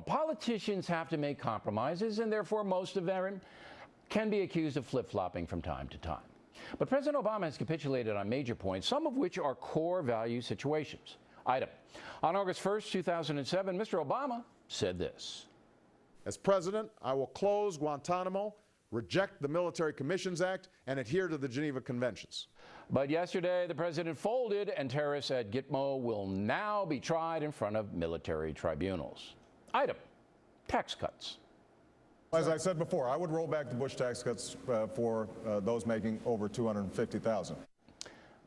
Politicians have to make compromises, and therefore most of them can be accused of flip-flopping from time to time. But President Obama has capitulated on major points, some of which are core value situations. Item. On August 1st, 2007, Mr. Obama said this. As president, I will close Guantanamo, reject the Military Commissions Act, and adhere to the Geneva Conventions. But yesterday, the president folded, and terrorists at Gitmo will now be tried in front of military tribunals. Item. Tax cuts. As I said before, I would roll back the Bush tax cuts for those making over $250,000.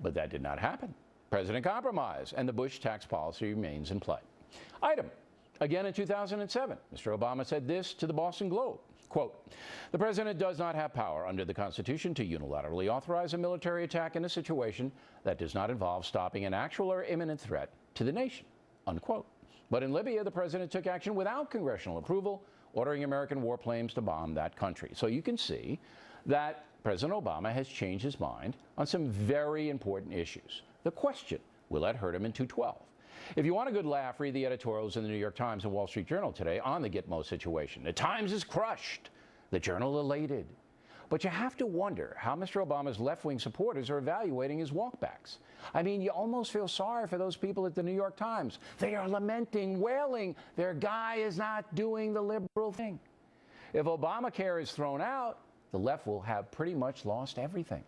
But that did not happen. President compromised, and the Bush tax policy remains in play. Item. Again in 2007, Mr. Obama said this to the Boston Globe. Quote, the president does not have power under the Constitution to unilaterally authorize a military attack in a situation that does not involve stopping an actual or imminent threat to the nation, unquote. But in Libya, the president took action without congressional approval, ordering American warplanes to bomb that country. So you can see that President Obama has changed his mind on some very important issues. The question, will that hurt him in 2012? If you want a good laugh, read the editorials in the New York Times and Wall Street Journal today on the Gitmo situation. The Times is crushed, the Journal elated. But you have to wonder how Mr. Obama's left-wing supporters are evaluating his walkbacks. I mean, you almost feel sorry for those people at the New York Times. They are lamenting, wailing, their guy is not doing the liberal thing. If Obamacare is thrown out, the left will have pretty much lost everything.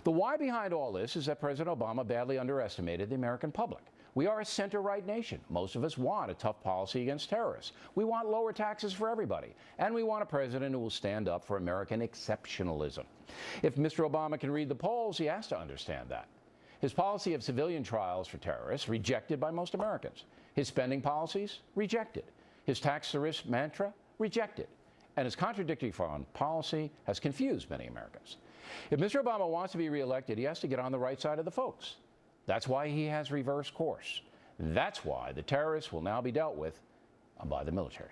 The why behind all this is that President Obama badly underestimated the American public. We are a center-right nation. Most of us want a tough policy against terrorists. We want lower taxes for everybody. And we want a president who will stand up for American exceptionalism. If Mr. Obama can read the polls, he has to understand that. His policy of civilian trials for terrorists, rejected by most Americans. His spending policies, rejected. His tax to risk mantra, rejected. And his contradictory foreign policy has confused many Americans. If Mr. Obama wants to be reelected, he has to get on the right side of the folks. That's why he has reversed course. That's why the terrorists will now be dealt with by the military.